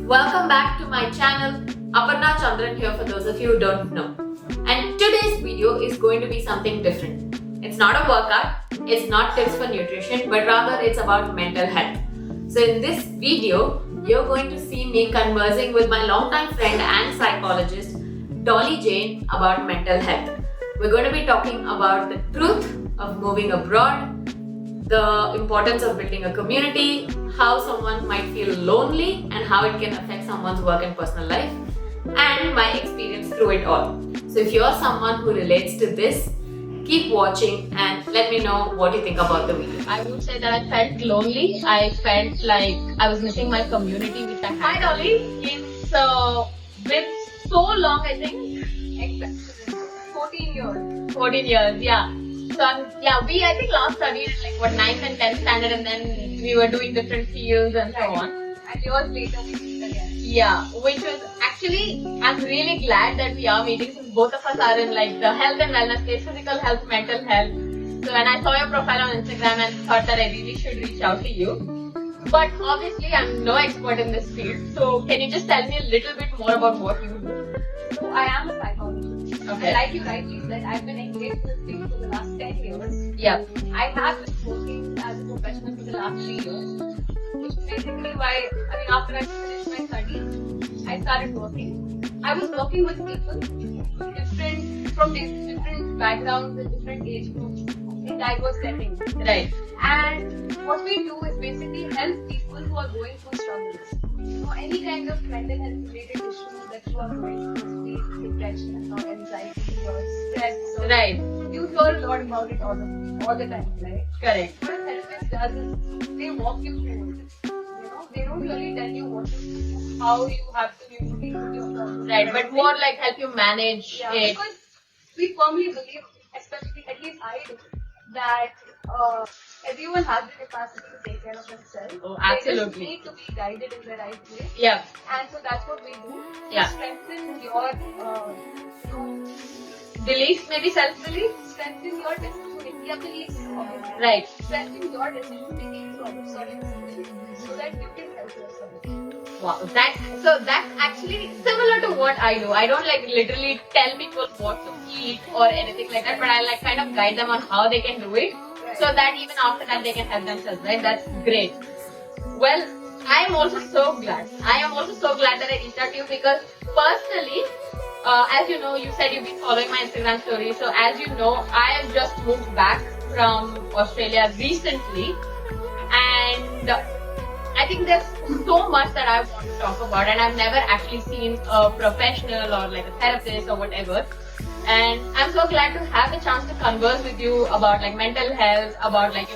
Welcome back to my channel. Aparna Chandran here for those of you who don't know. And today's video is going to be something different. It's not a workout, it's not tips for nutrition, but rather it's about mental health. So in this video, you're going to see me conversing with my longtime friend and psychologist, Dolly Jain, about mental health. We're going to be talking about the truth of moving abroad, the importance of building a community, how someone might feel lonely and how it can affect someone's work and personal life, and my experience through it all. So if you're someone who relates to this, keep watching and let me know what you think about the video. I would say that I felt lonely. I felt like I was missing my community which I had. Hi Dolly, it's been so long, I think 14 years. 14 years, yeah. So I think last studied like 9th and 10th standard, and then we were doing different fields and so on. And years later we meet again. Yeah, which was actually, I'm really glad that we are meeting since both of us are in like the health and wellness space, physical health, mental health. So when I saw your profile on Instagram and thought that I really should reach out to you. But obviously I'm no expert in this field. So can you just tell me a little bit more about what you do? So I am a psychologist. Okay. And like you rightly said, I've been engaged in this field for the last 10 years. Yeah. I have been working as a professional for the last 3 years. Which is basically why, after I finished my studies, I started working. I was working with people from different backgrounds and different age groups in diverse settings. Right. And what we do is basically help people who are going through struggles. Any kind of mental health related issues that you are going through, be it depression or anxiety or stress. Or Right. You hear a lot about it all the time, right? Correct. What a therapist does is they walk you through it. They don't really tell you what to do, how you have to deal with your problems. Right, but more like help you manage it. Because we firmly believe, especially at least I do, that everyone has the capacity to take care of themselves. Oh, They just absolutely. need to be guided in the right way. Yeah. And so that's what we do. Yeah. Strengthen your Beliefs, maybe self-belief. strengthen your decision-making abilities. Obviously. Right. Strengthen your decision-making abilities so that you can help yourself. Wow. That's actually similar to what I do. I don't like literally tell people what to eat or anything like that, but I like kind of guide them on how they can do it, so that even after that they can help themselves. Right? That's great. Well, I am also so glad that I reached out to you because personally, as you know, you said you've been following my Instagram story. So as you know, I have just moved back from Australia recently, and I think there's so much that I want to talk about, and I've never actually seen a professional or like a therapist or whatever. And I'm so glad to have a chance to converse with you about like mental health, about like,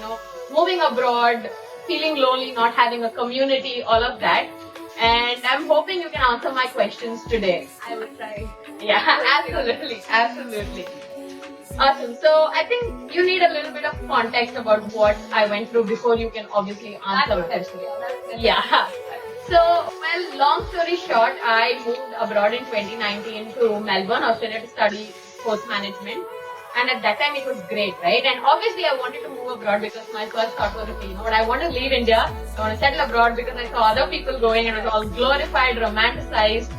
moving abroad, feeling lonely, not having a community, all of that. And I'm hoping you can answer my questions today. I will try. Yeah, absolutely. Awesome. So I think you need a little bit of context about what I went through before you can obviously answer my question. Yeah. So, well, long story short, I moved abroad in 2019 to Melbourne, Australia to study sports management. And at that time it was great, right? And obviously I wanted to move abroad because my first thought was, okay, I want to leave India, I want to settle abroad because I saw other people going and it was all glorified, romanticized.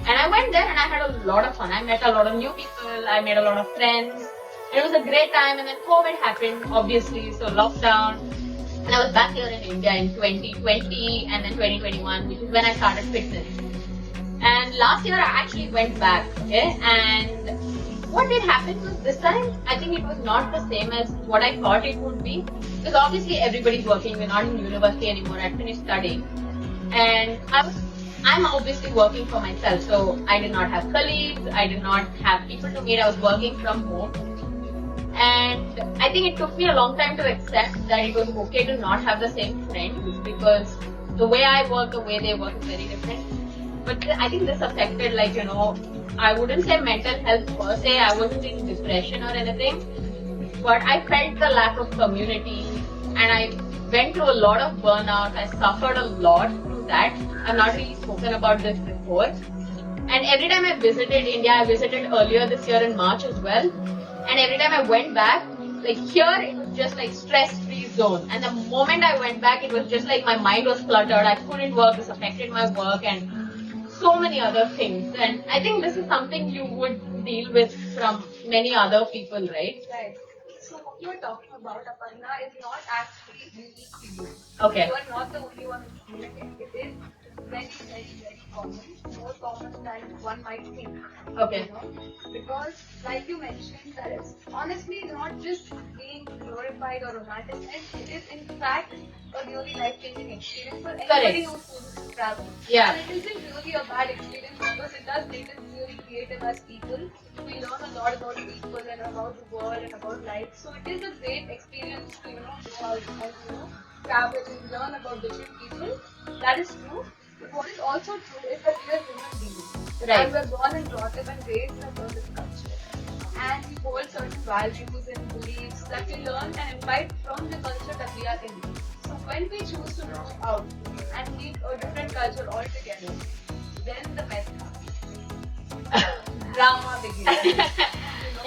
And I went there and I had a lot of fun. I met a lot of new people, I made a lot of friends. And it was a great time, and then COVID happened, obviously, so lockdown. And I was back here in India in 2020 and then 2021, which is when I started fitness. And last year I actually went back, okay? And what did happen was this time, I think it was not the same as what I thought it would be. Because obviously everybody's working, we're not in university anymore, I finished studying. And I'm obviously working for myself, so I did not have colleagues, I did not have people to meet, I was working from home. And I think it took me a long time to accept that it was okay to not have the same friends, because the way I work, the way they work is very different. But I think this affected, I wouldn't say mental health per se, I wasn't in depression or anything, but I felt the lack of community and I went through a lot of burnout. I suffered a lot through that. I've not really spoken about this before. And every time I visited India, I visited earlier this year in March as well. And every time I went back, here it was just like stress-free zone. And the moment I went back, it was just like my mind was cluttered. I couldn't work. This affected my work and so many other things. And I think this is something you would deal with from many other people, right? Right. So what you are talking about, Aparna, is not actually unique to you. Okay. You are not the only one who's feeling it. It is very, very, very common. More common than one might think. Okay. You know? Because, like you mentioned, that is honestly not just being glorified or romanticized. It is in fact a really life-changing experience for anybody who's chooses to travel. Yeah. And it isn't really a bad experience because it is really create in us people. We learn a lot about people and about the world and about life. So it is a great experience to go out and travel and learn about different people. That is true. But what is also true is that we are human beings. Right. And we are born and brought up and raised in a certain culture. And we hold certain values and beliefs that we learn and imbibe from the culture that we are in. So when we choose to move out and meet a different culture altogether, then the mess drama begins.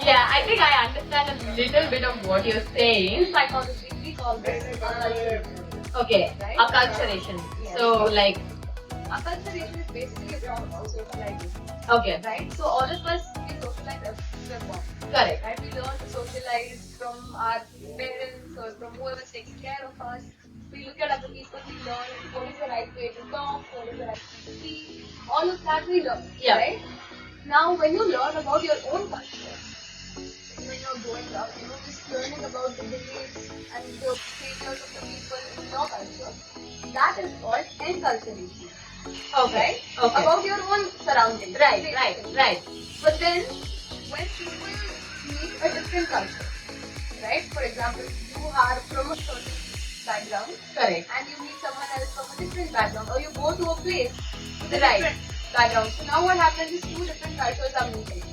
Yeah, I think I understand a little bit of what you're saying. In psychology, we call this acculturation. Okay, Right? acculturation. Yes. So, like, Acculturation is basically a form of socializing. okay, Right? So all of us, we socialize as we are born. correct. Right? We learn to socialize from our parents or from whoever's taking care of us. We look at other people, we learn what is the right way to talk, what is the right way to speak. All of that we learn. Yeah. Right? Now, when you learn about your own culture, when you're growing up, just learning about the beliefs and the behaviors of the people in your culture, that is called enculturation. Okay, Right? okay. About your own surroundings. Right. But then, when people meet a different culture, right? For example, you are from a certain background Correct. and you meet someone else from a different background, or you go to a place with a Right. different background. So now what happens is two different cultures are meeting.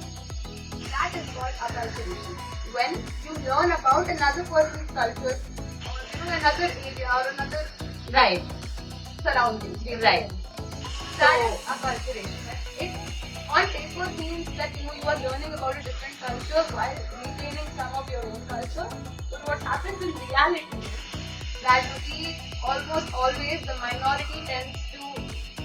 That is called acculturation. When you learn about another person's culture or another area or another Right. surroundings. Right. That is acculturation. It on paper means that you are learning about a different culture while retaining some of your own culture. But what happens in reality is that we almost always the minority tends to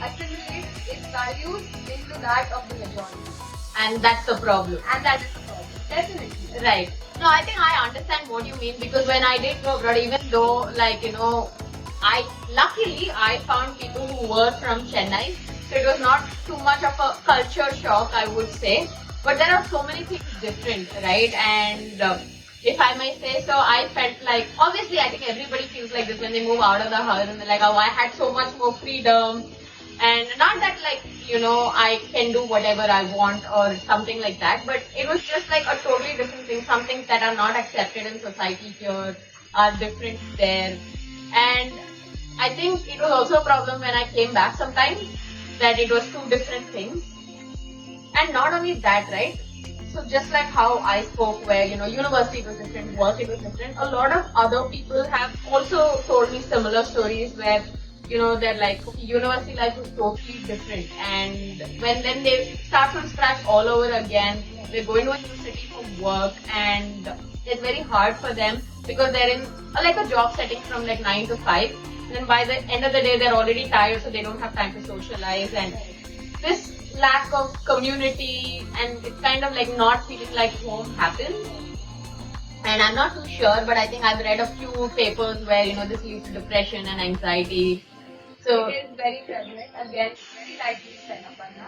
assimilate its values into that of the majority. And that's the problem. And that is the problem. Definitely. Right. No, I think I understand what you mean because when I did go abroad, even though, like, luckily I found people who were from Chennai, so it was not too much of a culture shock, I would say. But there are so many things different, right? And if I may say so, I felt like, obviously, I think everybody feels like this when they move out of the house and they're like, oh, I had so much more freedom. And not that, like, I can do whatever I want or something like that, but it was just like a totally different thing. Some things that are not accepted in society here are different there. And I think it was also a problem when I came back sometimes that it was two different things. And not only that, right? So just like how I spoke where, university was different, work it was different, a lot of other people have also told me similar stories where, they're like, university life was totally different. And when then they start from scratch all over again, they're going to a new city for work and it's very hard for them because they're in a job setting from like 9 to 5. And by the end of the day, they're already tired, so they don't have time to socialize. And this lack of community and it's kind of like not feeling like home happens. And I'm not too sure, but I think I've read a few papers where, this leads to depression and anxiety. So, it is very prevalent. Again, very likely said, Aparna.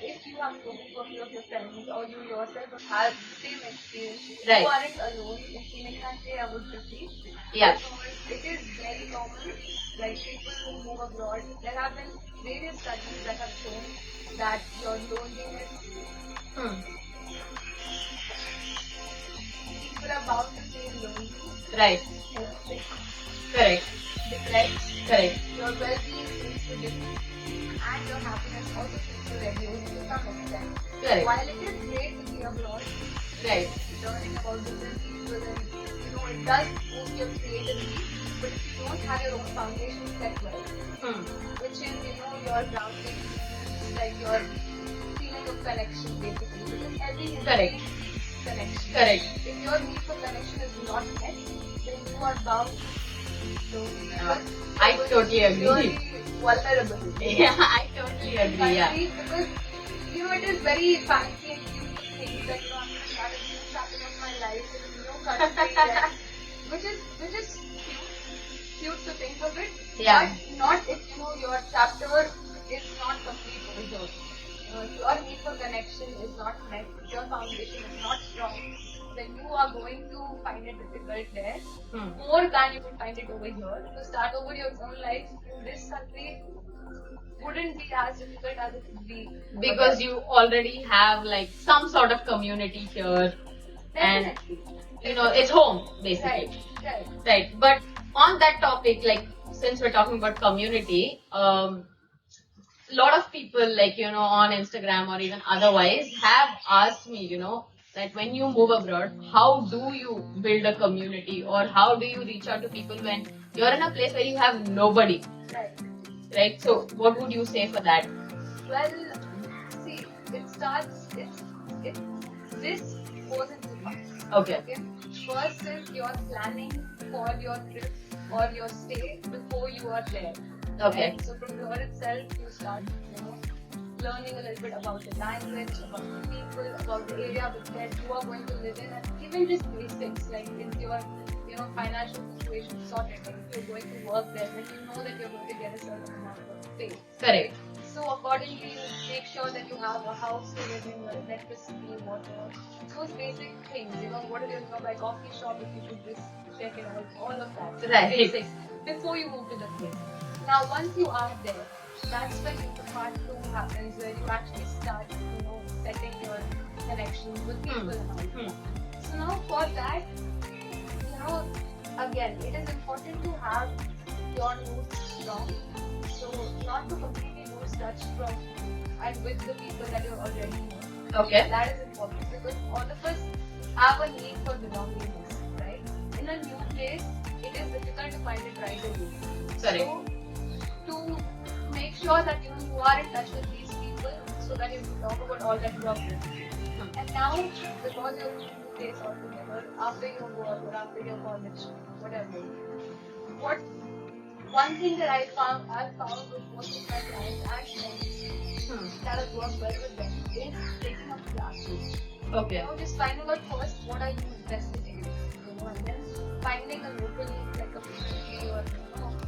If you have spoken to a few of your friends or you yourself have the same experience, Right. you aren't alone in feeling that way, I would repeat. yeah, Because it is very common, like people who move abroad, there have been various studies that have shown that your loneliness, people are bound to feel lonely, right, homesick, correct, depressed, correct, your well-being seems to dip, and your happiness also seems to reduce to some extent. correct, While it is great to be abroad, right, learning about different people and it does boost your creativity, but if you don't have your own foundation set well, which is your grounding, like your feeling of connection basically, because every human Correct. being needs connection. correct, If your need for connection is not met, then you are bound to So I totally agree. really vulnerable. Yeah, I totally agree. Yeah. Because it is very fancy and cute to think that I'm going to start a new chapter of my life in a new country, and which is cute to think of it. Yeah. But not if your chapter is not complete over here. Your need for connection is not met. Your foundation is not strong. Then you are going to find it difficult there more than you will find it over here. To start over your own life in this country wouldn't be as difficult as it would be Because you already have like some sort of community here, and definitely. it's home basically. Right. But on that topic, like since we're talking about community, lot of people like on Instagram or even otherwise have asked me that when you move abroad, how do you build a community, or how do you reach out to people when you're in a place where you have nobody, right? So what would you say for that? Well, see, this goes into parts. Okay. First is you're planning for your trip or your stay before you are there. Okay. Right? So from here itself, you start, learning a little bit about the language, about the people, about the area that you are going to live in, and even just basics like is your, financial situation sorted. Like if you're going to work there, then you know that you're going to get a certain amount of pay. Correct. So accordingly, you make sure that you have a house to live in, your electricity, water, those basic things. What is your nearby coffee shop if you could just check it out, all of that. Right. Basics before you move to the place. Now, once you are there, that's when the part 2 happens, where you actually start, setting your connections with people and all that. So now for that, again, it is important to have your roots strong. So not to completely lose touch from and with the people that you already know. Okay. That is important because all of us have a need for belongingness, right? In a new place, it is difficult to find it right away. Correct. So to make sure that you are in touch with these people so that you can talk about all that you are doing. And now, because you're in a place altogether, after your work or after your college, whatever, one thing that I've found with most of my clients and friends that has worked well with them is taking up classes. Okay. Just finding out first what are you interested in, and then finding a local, like a community or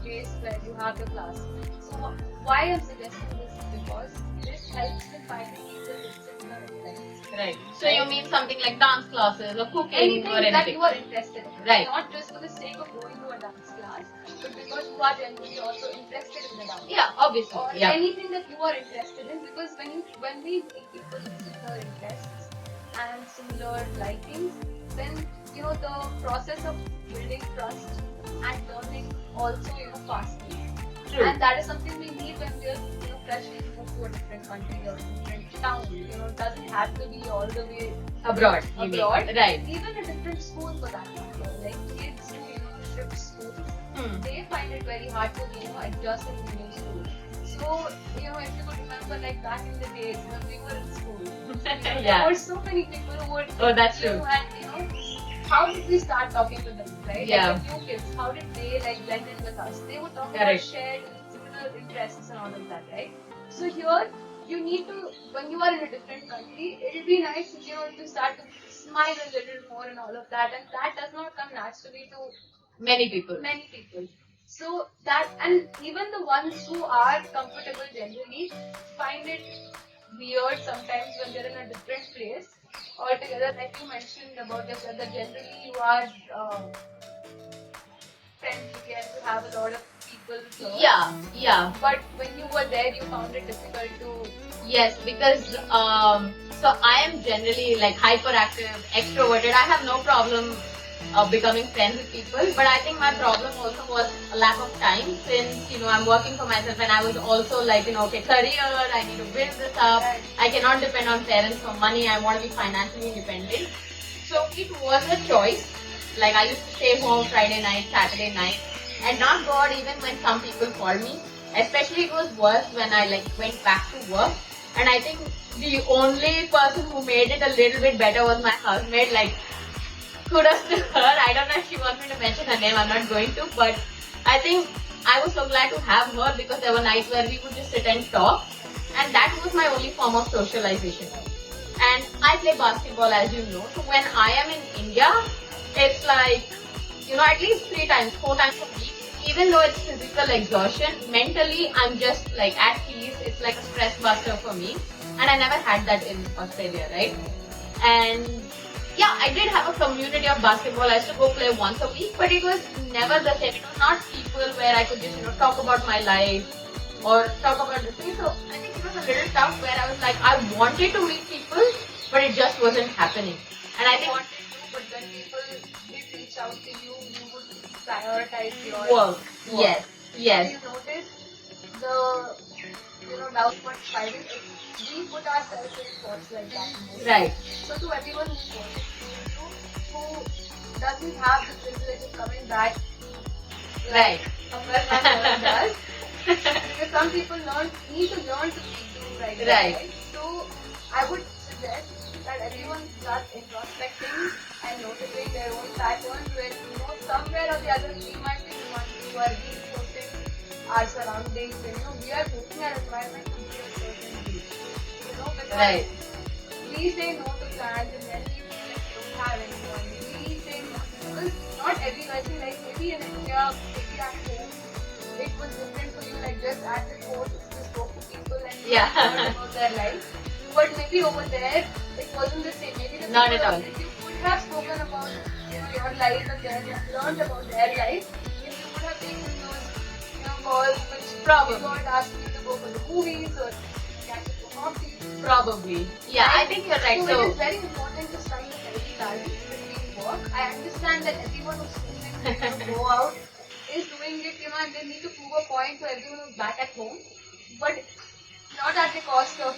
place where you have your class. So why I'm suggesting this is because this helps in finding people with similar interests. Right. So you mean something like dance classes or cooking Anything or anything that you are interested in. Right. Not just for the sake of going to a dance class, but because you are genuinely also interested in the dance. Yeah, obviously. Or Yeah. anything that you are interested in, because when we meet people with similar interests and similar likings, then the process of building trust and learning also fastens. True. And that is something we need when we are freshly moved to a different country or a different town. It doesn't have to be all the way Abroad. you mean. Right. Even a different school for that matter. Like kids who shift schools, they find it very hard to adjust in the new school. So if you could remember like back in the days when we were in school, Yeah. there were so many people who would Oh, that's new true. and how did we start talking to them, right? Yeah. Like the new kids, how did they blend in with us? They would talk about Correct. shared similar interests and all of that, right? So here you need to, when you are in a different country, it will be nice to start to smile a little more and all of that, and that does not come naturally to Many people. many people. So that, and even the ones who are comfortable generally find it weird sometimes when they're in a different place altogether. Like you mentioned about yourself, that generally you are friendly and you have a lot of people here. Yeah. But when you were there, you found it difficult to. Yes, because so I am generally like hyperactive, extroverted. I have no problem becoming friends with people, but I think my problem also was a lack of time, since I'm working for myself, and I was also like okay, career, I need to build this up. Right. I cannot depend on parents for money. I want to be financially independent. So it was a choice. Like I used to stay home Friday night, Saturday night, and not go out even when some people called me. Especially it was worse when I went back to work, and I think the only person who made it a little bit better was my housemate. Like kudos to her. I don't know if she wants me to mention her name. I'm not going to, but I think I was so glad to have her because there were nights where we would just sit and talk, and that was my only form of socialization. And I play basketball, as you know. So when I am in India, it's like, at least 3 times, 4 times a week. Even though it's physical exhaustion, mentally I'm just like at peace. It's like a stress buster for me. And I never had that in Australia, right? And yeah, I did have a community of basketball. I used to go play once a week, but it was never the same. It was not people where I could just, talk about my life or talk about the thing. So I think it was a little tough where I was like, I wanted to meet people, but it just wasn't happening. And I think wanted to, but when people did reach out to you, you would prioritize your work. Yes, yes. You notice the downward spiral. We put ourselves in thoughts like that. Right. So to everyone who's watching, who doesn't have the privilege of coming back, Right. a person does, because some people need to learn to be doing right. So I would suggest that everyone starts introspecting and noticing their own patterns where, somewhere or the other we might be the ones who are reinforcing our surroundings and, we are making our environment to be a certain way. Because Right. we say no to plans and then we feel like we don't have anyone. We say no because not every person, like maybe in India, maybe at home, it was different for you, like just at the court, you spoke to people and you learned about their life. But maybe over there, it wasn't the same. Maybe the Not people, at all. if you could have spoken about your life and then learned about their life, if you would have taken those calls which Probably. got asked you to go for the movies or catch up for coffee. Probably. Yeah, I think you're right. So it So is very important to strike a healthy balance between work. I understand that everyone who's choosing to go out is doing it, and they need to prove a point to everyone who's back at home. But not at the cost of,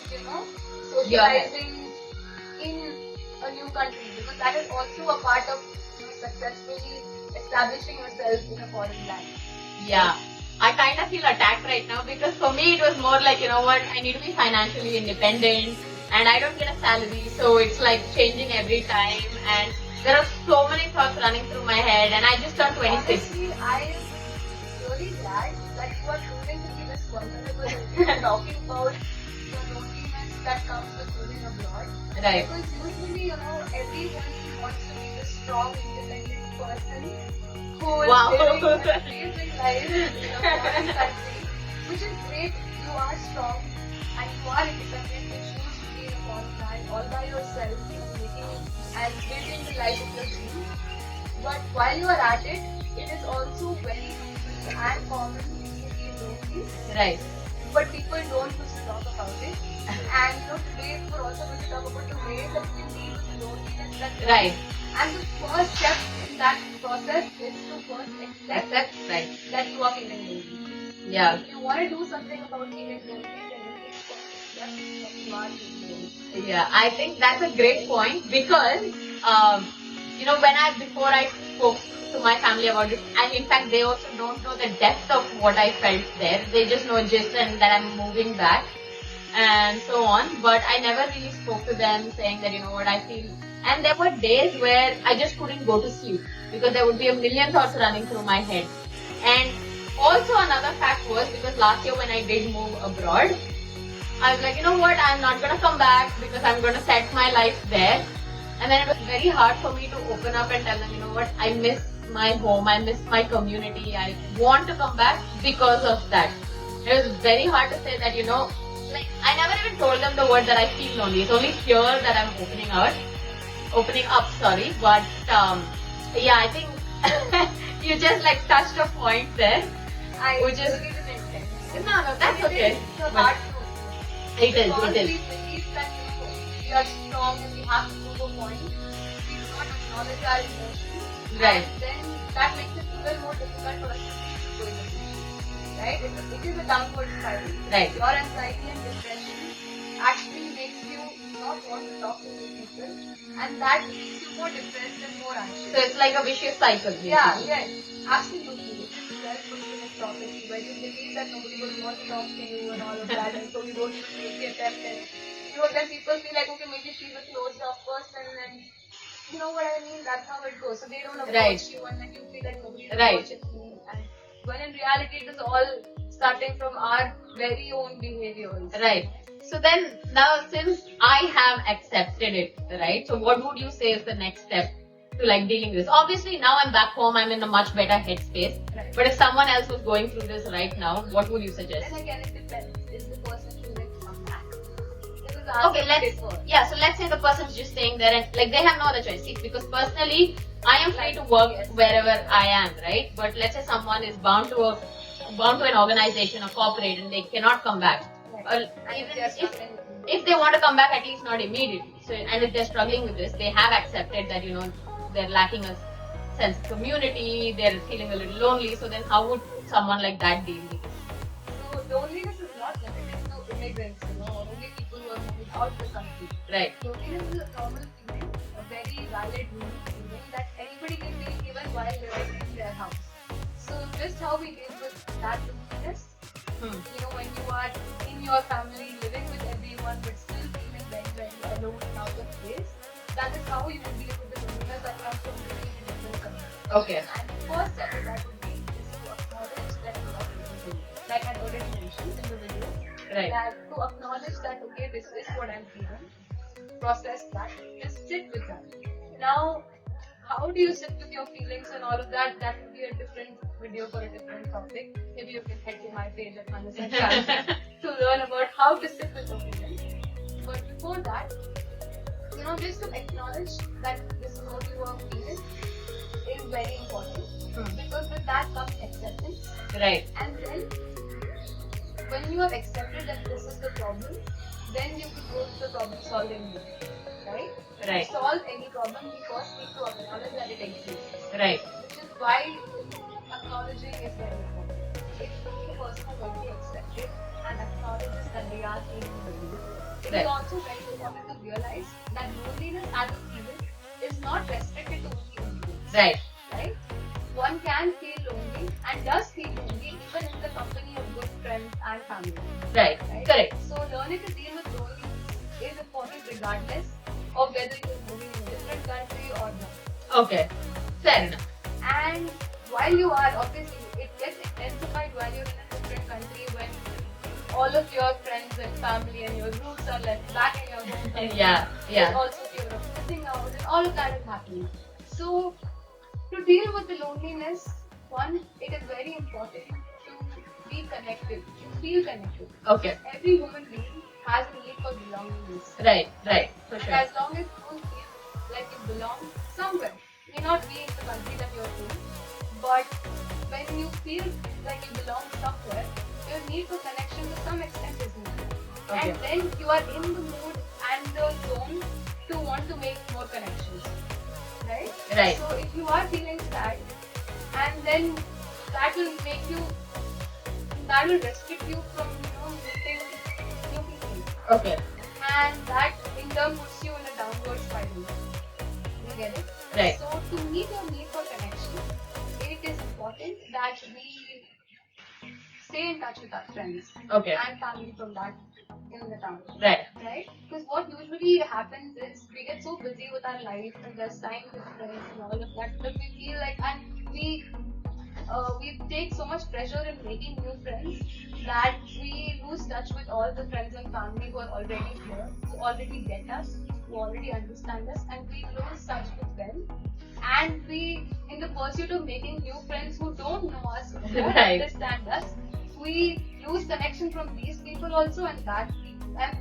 socializing in a new country, because that is also a part of successfully establishing yourself in a foreign land. yeah, I kind of feel attacked right now because for me it was more like, I need to be financially independent and I don't get a salary, so it's like changing every time, and there are so many thoughts running through my head, and I just turned 26. Honestly, I am really glad that you are choosing to be this vulnerable and you are talking about the loneliness that comes with living abroad. Right. Because usually, everyone wants to be the strong, independent person who is living an amazing life in a foreign country, which is great. You are strong and you are independent. You choose to be in a foreign land all by yourself, making and building the life of your dreams. But while you are at it, it is also very normal and common to be lonely. Right. But people don't used to talk about it. And today we're also going to talk about the ways that we deal with loneliness. Right. And the first step in that process is to first accept Right. that you are feeling lonely. Yeah. If you want to do something about feeling lonely, then you need to accept that you are feeling lonely. Yeah, I think that's a great point because, before I spoke to my family about this, and in fact, they also don't know the depth of what I felt there. They just know just and that I'm moving back and so on. But I never really spoke to them saying that, what I feel. And there were days where I just couldn't go to sleep because there would be a million thoughts running through my head. And also another fact was because last year when I did move abroad, I was like, I'm not gonna come back because I'm gonna set my life there. And then it was very hard for me to open up and tell them, I miss my home, I miss my community, I want to come back because of that. It was very hard to say that, I never even told them the word that I feel lonely. It's only here that I'm opening up, but yeah, I think you just touched a point there, which is really didn't intend. no, that's okay. It's a hard truth. It is. Because we believe that we are strong and we have to prove a point. We do not acknowledge our emotions. Right. And then that makes it even more difficult for us to keep going. Right? It is a downward spiral. Right. Your anxiety and depression actually makes you not want to talk to new people, and that makes you more depressed and more anxious. So it's like a vicious cycle. Basically. Yeah, absolutely. It's a self-fulfilling prophecy where you believe that nobody will want to talk to you and all of that, and so you don't even make the attempt. And then people feel like, okay, maybe she's a closed off person, and you know what I mean? That's how it goes. So they don't approach Right. you, and then you feel like nobody Right. approaches me. And When in reality, it is all starting from our very own behaviors. Right. So then, now since I have accepted it, right? So what would you say is the next step to like dealing with this? Obviously, now I'm back home, I'm in a much better headspace. Right. But if someone else was going through this right now, what would you suggest? Then again, it depends. Is the person choosing to come back? Because Okay, so let's say the person's just staying there and like they have no other choice. See, because personally, I am free to work wherever I am, right? But let's say someone is bound to an organization, a corporate, and they cannot come back. Or even if they want to come back, at least not immediately. So, and if they're struggling with this, they have accepted that they're lacking a sense of community, they're feeling a little lonely. So then, how would someone like that deal with it? So loneliness is not limited to immigrants, or only people who are moving out the country. Right. Loneliness is a normal feeling, a very valid human feeling that anybody can feel even while living in their house. So just how we deal with that loneliness, when you are in your family, living with everyone, but still feeling very, very alone and out of place, that is how you will deal with the loneliness that comes from living in a different country. Okay. And the first step of that would be is to acknowledge that you are living, like I already mentioned in the video. Right. That to acknowledge that, okay, this is what I'm feeling, process that, just sit with that. Now, how do you sit with your feelings and all of that? That would be a different video for a different topic. Maybe you can head to my page at Conversing to learn about how to sit with your feelings. But before that, just to acknowledge that this is what you are feeling is very important. Because with that comes acceptance. Right. And then, when you have accepted that this is the problem, then you can go to the problem solving mode. Right? Right. To solve any problem, we first need to acknowledge that it exists. Right. Which is why acknowledging is very important. If the person has already accepted and acknowledges that they are feeling lonely, it is also very important to realize that loneliness as a feeling is not restricted to only individuals. Right. Right? One can feel lonely and does feel lonely even in the company of good friends and family. Right. Correct. So learning to deal with loneliness is important regardless of whether you're moving in a different country or not. Okay. Fair enough. And while you are, obviously, it gets intensified while you're in a different country when all of your friends and family and your roots are left back in your home country. Yeah. There's also fear of missing out and all of that is happening. So, to deal with the loneliness, one, it is very important to be connected, to feel connected. Okay. Every human being has a need for belongingness. Right. For And sure. as long as you feel like you belong somewhere, may not be in the country that you're in, but when you feel like you belong somewhere, your need for connection to some extent is needed. Okay. And then you are in the mood and the zone to want to make more connections. Right? Right. So if you are feeling sad, and then that will restrict you from meeting new people. Okay. And that in turn puts you in a downward spiral. You get it? Right. So to meet your need for connection, it is important that we stay in touch with our friends Okay. and family from that in the town. Right. Right? Because what usually happens is we get so busy with our life and there's time with friends and all of that, but we feel like, and we take so much pressure in making new friends that we lose touch with all the friends and family who are already here, who already get us, who already understand us, and we lose touch with them. And we, in the pursuit of making new friends who don't know us, who don't Right. understand us, we lose connection from these people also, and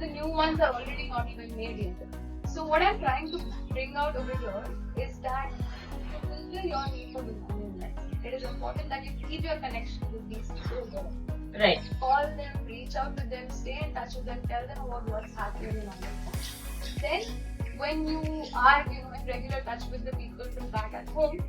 the new ones are already not even made yet. So what I'm trying to bring out over here is that to fulfill your need for belongingness, it is important that you keep your connection with these people there. Right. Call them, reach out to them, stay in touch with them, tell them about what's happening in all of that. Then, when you are in regular touch with the people from back at home,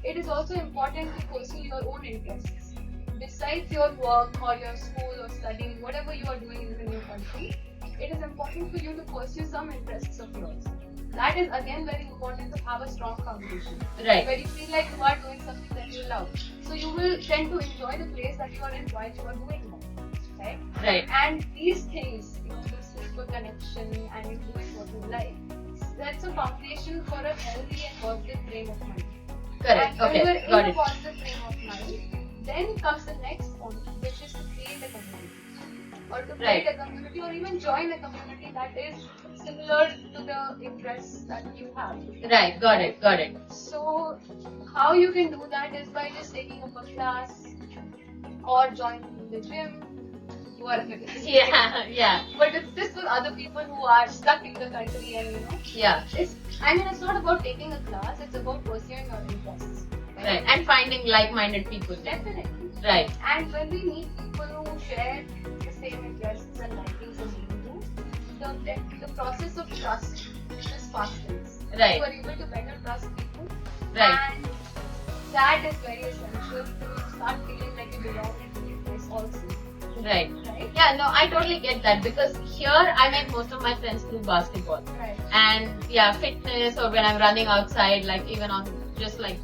it is also important to pursue your own interests. Besides your work or your school or studying, whatever you are doing in the new country, it is important for you to pursue some interests of yours. That is again very important to have a strong foundation. Right. Where you feel like you are doing something that you love. So you will tend to enjoy the place that you are in while you are doing that. Right? Right. And these things, this physical connection and you doing what you like, that's a foundation for a healthy and positive frame of mind. Correct. And when Okay. you are in Got a it. positive frame of mind, then comes the next point, which is to create a community. Or to create a community or even join a community that is similar to the interests that you have. Right, got it. So, how you can do that is by just taking up a class or joining the gym. You are a fitness. Yeah. But it's just for other people who are stuck in the country and Yeah. it's not about taking a class, it's about pursuing your interests. Right. And finding like-minded people. Definitely. Right. And when we meet people who share the same interests and likings as we do, the process of trust just fastens. Right. You are able to better trust people. Right. And that is very essential to start feeling like you belong in a place also. Right. Right? Yeah, no, I totally get that because here I met most of my friends through basketball. Right. And yeah, fitness or when I'm running outside, like even on just like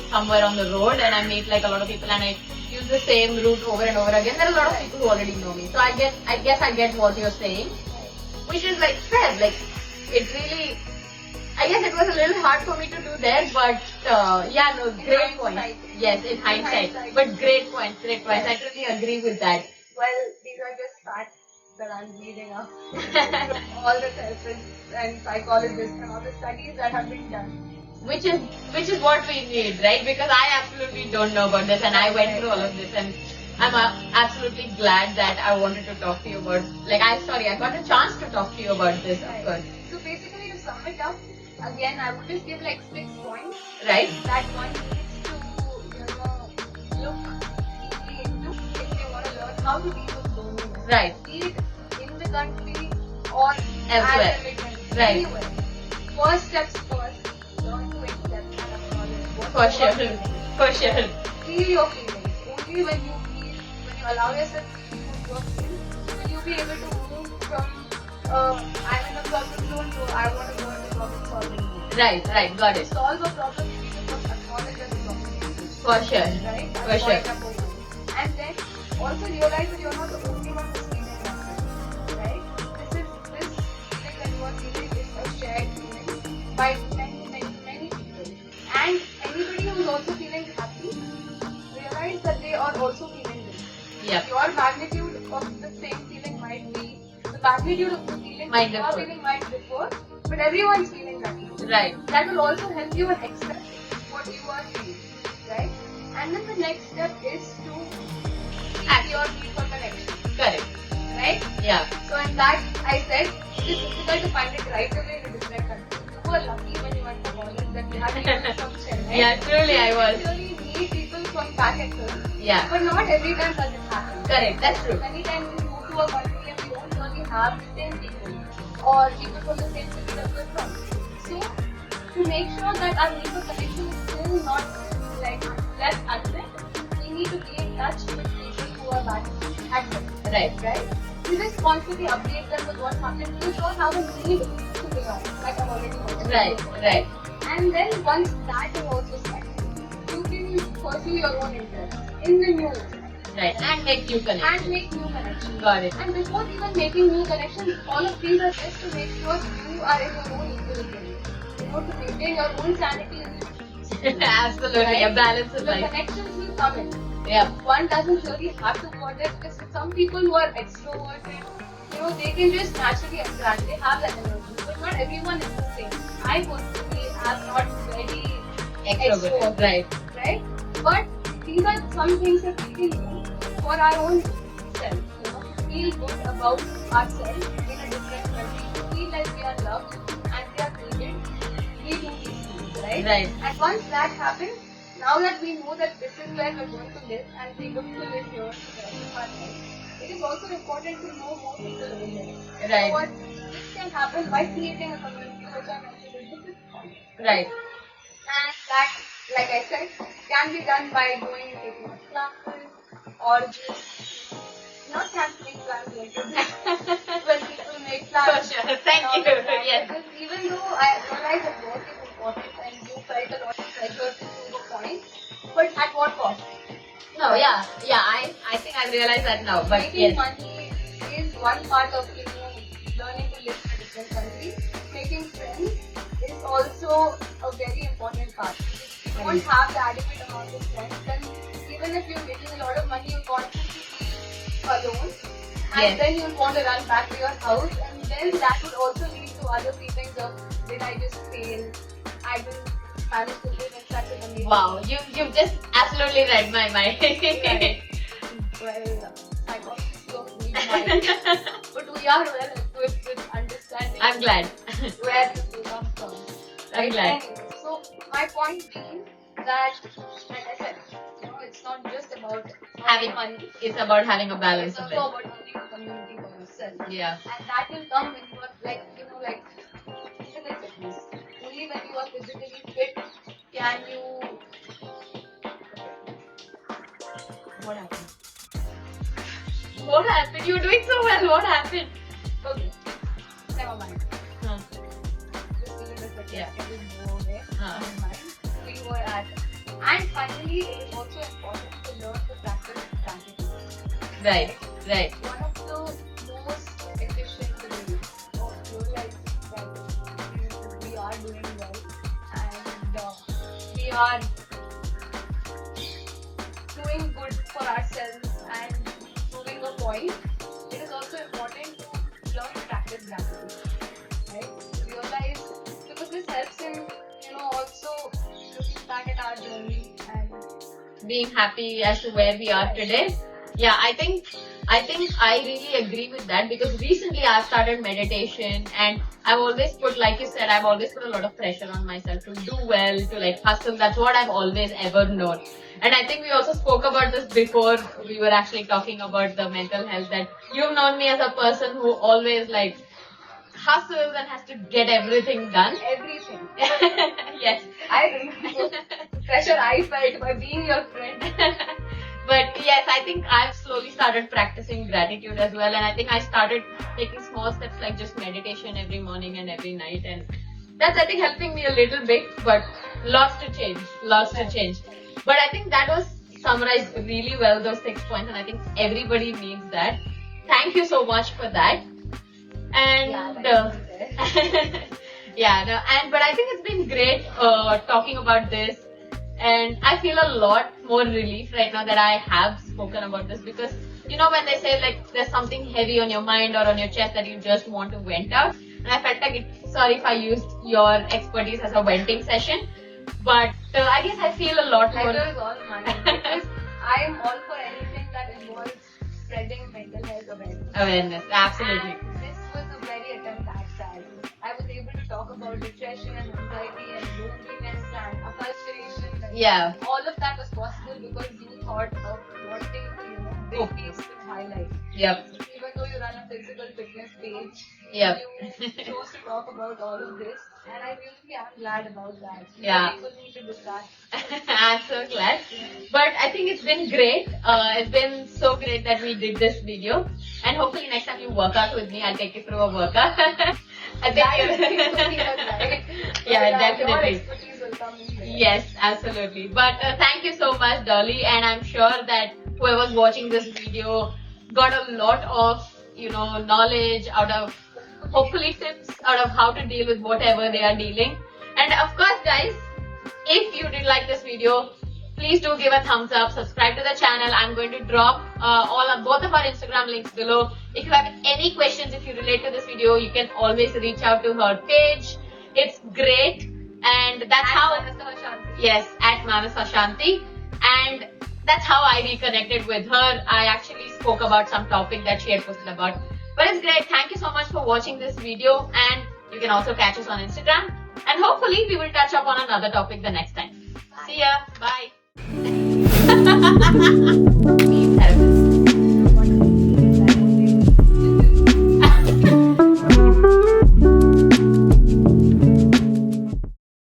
somewhere on the road and I meet like a lot of people and I use the same route over and over again. There are a lot of people who already know me. So I guess I get what you're saying. Which is like fair. Like it really, I guess it was a little hard for me to do that, but yeah, no, great point. Yes, in hindsight. But great points. I totally agree with that. Well, these are just facts that I'm reading up from all the therapists and psychologists and all the studies that have been done. Which is what we need, right? Because I absolutely don't know about this and I went through all of this and I'm absolutely glad that I wanted to talk to you about, I got a chance to talk to you about this, of course. So basically to sum it up, again I would just give like 6 points. Right? That one needs to, look deeply into if you want to learn how to deal with loneliness. Right. Be it in the country or Elsewhere. as an immigrant, Right. anywhere. First steps first, learn to accept and acknowledge what For you are sure. feeling. For sure. Feel your feelings. Only when you allow yourself to feel your feelings, will you be able to move from I'm in a problem zone to I want to go into problem solving mode. Right, got it. Solve a problem, you can acknowledge as a problem. For sure. Right? For sure. And then also realize that you're not the only one who's feeling that. Right? This feeling that you are feeling is a shared feeling by many people. And anybody who's also feeling happy, realize that they are also feeling this. Yep. Your magnitude of the same feeling might be, the magnitude of the feeling Might you are differ. feeling might differ, but everyone's feeling that feeling. Right. That will also help you in accepting what you are feeling, right? And then the next step is to Act. your need for connection, Correct. right? Yeah. So in that, I said, it is difficult to find it right away in a different country. You were lucky when you went to college that you had people from Chennai. Yeah, truly I was. You really meet people from back at home. Yeah. But not every time does it happen. Correct, that's true. Many times we move to a country and we don't really have the same people or people from the same city that we're from. So, to make sure that our need for connection is still not less active, we need to be in touch with people who are back at home. Right? You just constantly update them with what's happening. You don't have a need to belong, like I've already mentioned. Right. And then once that is also set, you can pursue your own interests in the new Right. And make new connections. and make new connections. Got it. And before even making new connections, all of these are just to make sure you are in your own equilibrium. To maintain your own sanity in the Absolutely. Right? A balance The of life. connections will come in. Yeah. One doesn't really have to go there because some people who are extroverted, they can just naturally attract. They have that energy. But not everyone is the same. I personally am not very extrovert. Right. But these are some things that we can do for our own self. Feel good about ourselves in a different country. Feel like we are loved and we are needed. We do these things, right? Right. And once that happens, now that we know that this is where we're going to live and we look to live here for the rest of our life, it is also important to know more people over there. Right. So what this can happen by creating a community, which I mentioned in the fifth point. Right. And that, like I said, can be done by going and taking a classes or just not cancelling plans when people make plans. For sure. Thank you. Yes. Because even though I realize that work is important and you felt a lot of pressure to prove a point, but at what cost? No, yeah. I think I realize that now. But Making yes. money is one part of learning to live in a different country. Making friends is also a very important part. If you don't have the adequate amount of friends, then even if you're making a lot of money, you constantly feel alone. And Yes. then you want to run back to your house, and then that would also lead to other feelings of, did I just fail? I didn't manage to live in such an amazing Wow, you've just absolutely read my mind. Right. Well, psychologists don't need mind, but we are well equipped with understanding I'm glad. where this will come from. I'm glad. Anyway, so my point being that, like I said, it's not just about Having money. It's about having a balance It's of also it. about having a community for yourself. Yeah. And that will come when you are like physical fitness. Only when you are physically fit can you. What happened? What happened? You're doing so well. What happened? Okay, never mind. Huh. Just a little bit. Yeah. It will go away. Huh. Never mind. We were at. And finally, it is also important to learn to practice gratitude. Right. Right. One of the most efficient ways of realizing that we are doing well and we are doing good for ourselves and proving a point, it is also important to learn to practice gratitude. Right? To realize, because this helps in, also looking back at our journey and Being happy as to where we are today. Yeah, I think I really agree with that, because recently I've started meditation, and I've always put, like you said, I've always put a lot of pressure on myself to do well, to like hustle. That's what I've always ever known. And I think we also spoke about this before we were actually talking about the mental health, that you've known me as a person who always like hustles and has to get everything done. everything. Yes. I remember the pressure I felt by being your friend. But yes, I think I've slowly started practicing gratitude as well, and I think I started taking small steps like just meditation every morning and every night, and that's, I think, helping me a little bit, but lots to change. But I think that was summarized really well, those 6 points, and I think everybody needs that. Thank you so much for that. And but I think it's been great talking about this. And I feel a lot more relief right now that I have spoken about this, because when they say like there's something heavy on your mind or on your chest that you just want to vent out, and I felt like sorry if I used your expertise as a venting session, but I guess I feel a lot more. Pleasure is all mine, because I am all for anything that involves spreading mental health Awareness, absolutely. And this was a very attempt at that. I was able to talk about depression and anxiety and loneliness and acculturation. Yeah. All of that was possible because you thought of wanting to, big things to highlight. Yep. Even though you run a physical fitness page, Yep. you chose to talk about all of this, and I really am glad about that. Yeah. People need to do that. I'm so glad. But I think it's been great. It's been so great that we did this video. And hopefully next time you work out with me, I'll take you through a workout. I think Yeah, Your definitely. expertise will come in there. Yes, absolutely. But thank you so much, Dolly. And I'm sure that whoever's watching this video got a lot of, knowledge out of, hopefully tips out of how to deal with whatever they are dealing. And of course, guys, if you did like this video, please do give a thumbs up, subscribe to the channel. I'm going to drop both of our Instagram links below. If you have any questions, if you relate to this video, you can always reach out to her page. It's great, and that's how. Yes, at Manasa Shanti, and that's how I reconnected with her. I actually spoke about some topic that she had posted about. But it's great. Thank you so much for watching this video, and you can also catch us on Instagram. And hopefully we will touch up on another topic the next time. See ya. Bye.